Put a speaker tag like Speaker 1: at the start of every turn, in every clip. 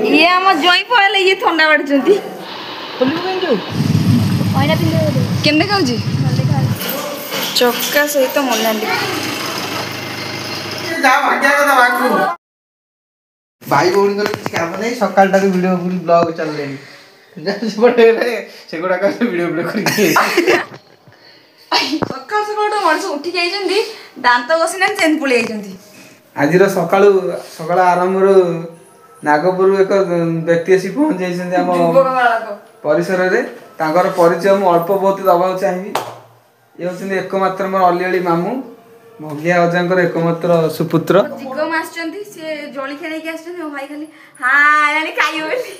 Speaker 1: ये आम जई पड़े ये थंडा बाड़ी केमते खाऊँ चक्का सहित मोनाली
Speaker 2: भाई भौणी किसी काम नहीं सकाल टाक वीडियो ब्लॉग चलले से गुड़ा वीडियो
Speaker 1: सकाल सकाल मनुष्य उठिक दांत घसी ना चेन पलि
Speaker 2: आज सकाल आरंभ नागपुर एक व्यक्ति आसी पहुंच जाइछन्ते हम परिसर रे तांकर परिचय मु अल्प बहुत दबा चाहिए ये होछन्ते एकमात्र मोर अलिअलि मामू भगिया अजांकर एकमात्र सुपुत्र
Speaker 1: जिगम आछन्ती से जळी खेले के आछन्ती भाई खाली हां यानी खाइयो बोली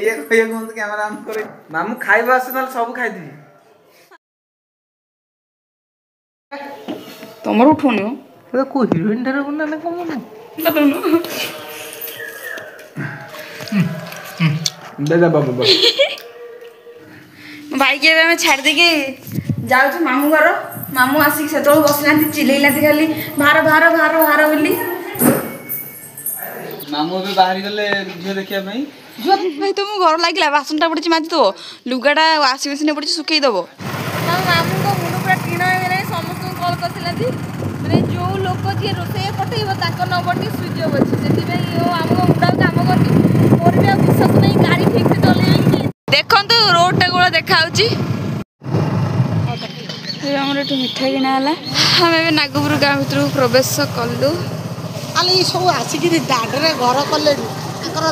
Speaker 2: ये कहियो कोन कैमरा ऑन करे मामू खाइबा आछनल सब खाइ दी
Speaker 1: तमर उठोनी हो
Speaker 2: तो को हीरोइन डर कोन ना कोन दादा बाबा
Speaker 1: भाई के हमें छाड़ देके जाऊ मामू घर मामू आसिक से बसला चिल्ला खाली भार भार भार भार बोली
Speaker 2: मामू भी बाहर गले झियो देखिया भाई
Speaker 1: भाई तुम घर लगे बासन पड़ी माजी दो लुगाटा वाशिंग मशीन पड़ी सुखई दब मामू को मुंड पूरा टीण हो समस्त कल कर मैंने जो लोक जी रोसे पठेब नंबर टी स्विच अफ अच्छी से आम मुंडा कम कर मोर भी विश्वास नहीं गाड़ी ठीक से चल देखु रोड टा गोला देखा आमर ये मिठा किना आम ए नागपुर गाँव भर प्रवेश कलु
Speaker 3: आले सब आसिक दांडे घर कले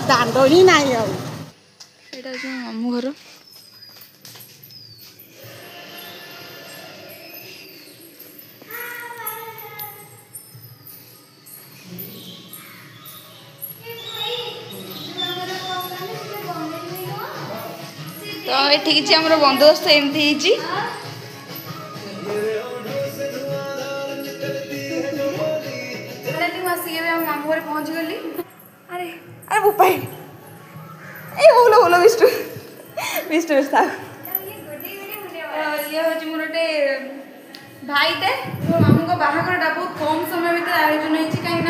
Speaker 3: दांड ही ना
Speaker 1: मामू घर तो ये किसी आम बंदोबस्त एमती मामू घर पहुँच गली अरे अरे बुपाई ए बोलो बोलो विष्णु विष्णु विष्णु ये हूँ मोर गोटे भाईटे मो मामू को बाहाघरटा बहुत कम समय भर आयोजन होती कहीं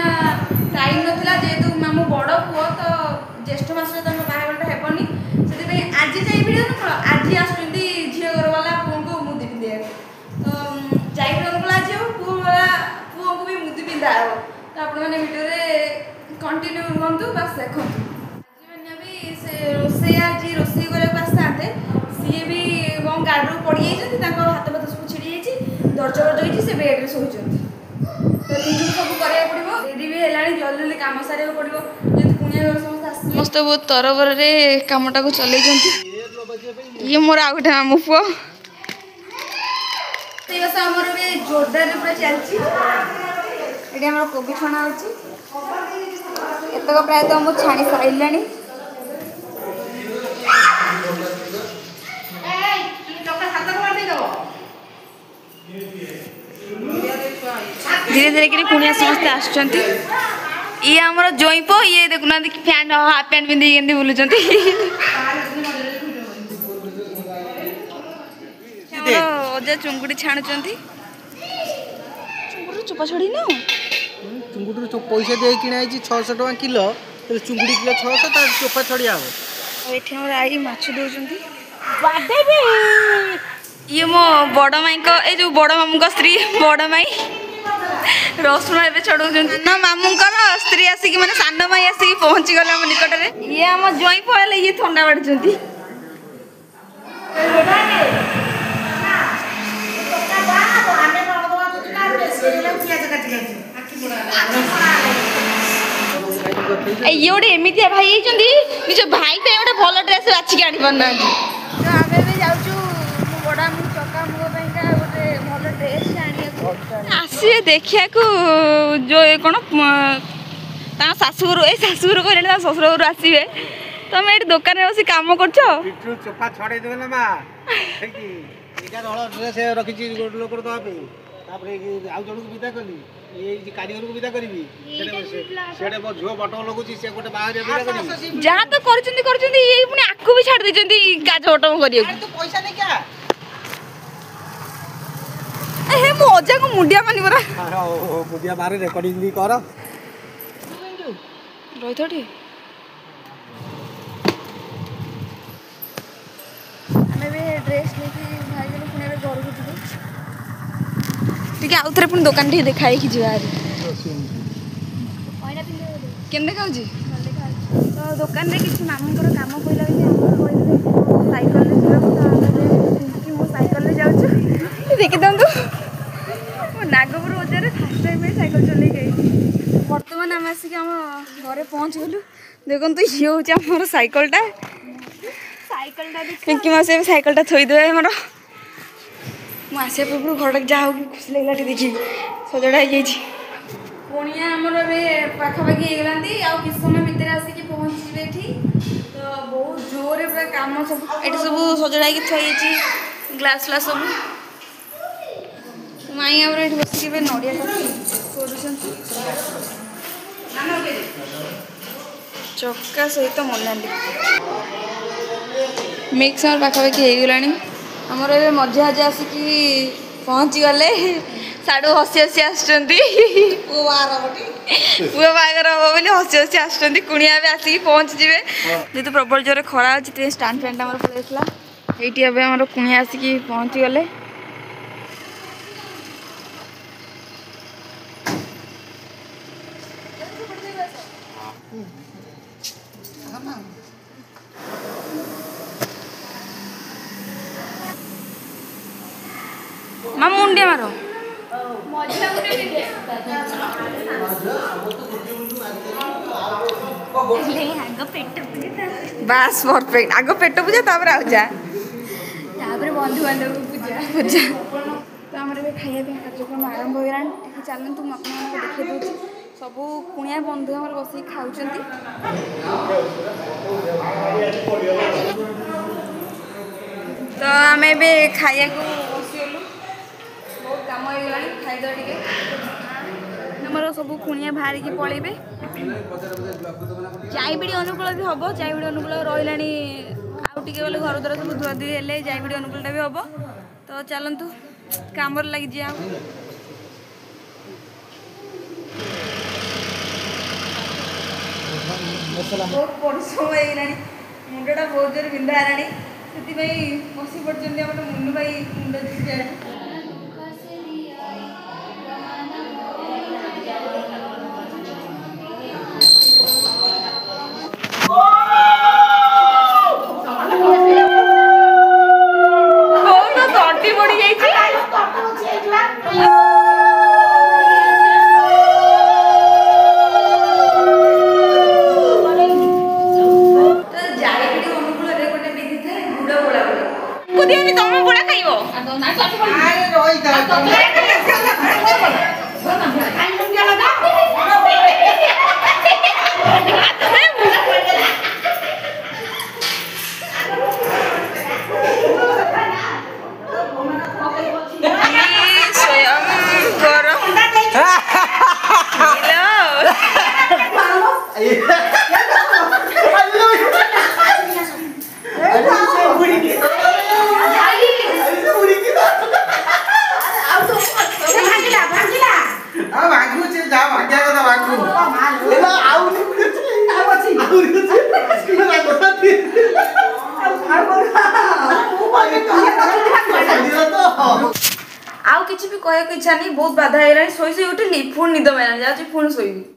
Speaker 1: टाइम नाला जेहेतु मामू बड़ पुओ तो ज्येष्ठ मास बाहाघरटा हेबनी से आज जाइए आज आसुँच झील घर वाला पुओं को मुदी पिंधा तो जाइए आज पुओ वाला पुओं को भी मुदी पिंधा हे तो आपने कंटिन्यू रुहतु बस देखु भी से रोसे आज रोसे करते सी भी गाड़ी पड़ जाती हाथ पात सब छिड़ी जाइए दर्ज वर्ज होती से बेड्रे शोचती तो निजी सब कराया पड़ो रेडी भी है जल्दी जल्दी कम सारे पड़ो जी कुणिया समस्त समस्त बहुत तरबर कमटा को चल ये मोर आ गए मामू पुओ आमर भी जोरदार पूरा चलती ये आम कोबी छणा होतक प्रायत मुझे छाणी सारे धीरे धीरे कि कुणिया समस्ते आसुँच ये आमर जईप ये देखुना फैन हाफ पैंट पिंधि बुलूँ अजा चुंगुड़ी छाणुंट चुंगुड़ी चोपा छड़ी न
Speaker 3: चुंगुड़ी पैसा दे कि 600 टका किलो चुंगुड़ी किलो 600 चोपा छड़िया
Speaker 1: हम आई माछ दौरान ये मो बड़ माई ये जो बड़ मामू स्त्री बड़ माई रसुण ए छड़ौ ना मामू स्त्री आसिक मैंने सान माई आसिक पहुँची गले आम निकट में ये आम जई पड़े ये थंडा बाड़ी ये गोटे एमती भाई निज भाई पे गोटे भल ड्रेस बाछिक आनी पारना आम जाऊँ बड़ा चका मुझे गोटे भल ड्रेस आसवे देखा जो कौन शाशुघर ये शाशुघर कहले शशुर घर आसवे तुम ये दुकान में बस कम कर
Speaker 3: चोपा छड़े देवे ना रखी लोक आउ जन विदा कली ये कारीगर को विदा करी सेडे मो झो बटन लगुची से गोटे बाहर विदा करी
Speaker 1: जहां तो करचंदी ये पुनी आकु भी छाड़ देचंदी काज बटन करियो
Speaker 3: तू पैसा नहीं क्या
Speaker 1: ए मो अजा को मुंडिया मानी बरा
Speaker 3: ओ मुंडिया मारे रिकॉर्डिंग भी कर
Speaker 1: रोई थोड़ी ड्रेस लेके भाई जन पुणी घर को जीवे टे आउ थे पुणी दुकान टे देखाई जा केम देखा तो दुकान में किसी मामूर काम पड़ा सैकल मो सैकल जाऊँ देखी दिखाँ नागपुर बजार फास्ट टाइम सैकल चल बर्तमान आम आसिक आम घर पहुँच गलु देखो ये हूँ आम सैकलटा पिंकी मौसी सैकलटा थोदे मोर मुझे पूर्व घर जहाँ खुशी लगे देखी सजड़ा हो पुणिया आमर पाखापाखि होगलांती आ कि समय भितर आसिक पहुँचे ये तो बहुत जोर पूरा काम सब ये सब सजड़ा थी ग्लास फ्लास सब माई आम ये बस नड़िया चक्का सहित मनाली मिक्स आम पाखापाखि होगला आमर ए मजा आज आसिक पहुँची गले साड़ू हसी हसी आसुँच पुओ बागर हम बोली हसी हसी आसुँच कुणिया भी आसिक पहुँची जाए जेहतु प्रबल जोर खरा अच्छे स्टांड फैन आम पड़ेगा ये आम कुणिया आसिक पहुँची गले माँ मुंडिया मारो बास परफेक्ट आग पेट पूजा तापर आ जा बंधु बांधव पूजा पूजा तो आम खाया कार्यक्रम आरंभ हो चलतु मुझे देखी दूसरी सब कुणिया बंधु आम बस खाऊँ तो आम खाया बसीगलु बहुत कम होगा खाईद टे आमर सब कुणिया बाहर की पलैबे जाईबिड़ी अनुकूल भी हम जाईबिड़ी अनुकूल रहा आउ टे गले घर द्वारा सब धुआ धुई हेले जाईबिड़ी अनुकूलटा भी हम तो चलतु काम लगी जा बहुत परिश्रम होगा मुंडा बहुत जोर बिंधा है से बसी पड़ते मुन्नू भाई मुंड आउ किसी भी कहक इच्छा नहीं बहुत बाधा है शोई शोई उठिली पुणी निद मैंने जाऊँगी पुणी शोबी।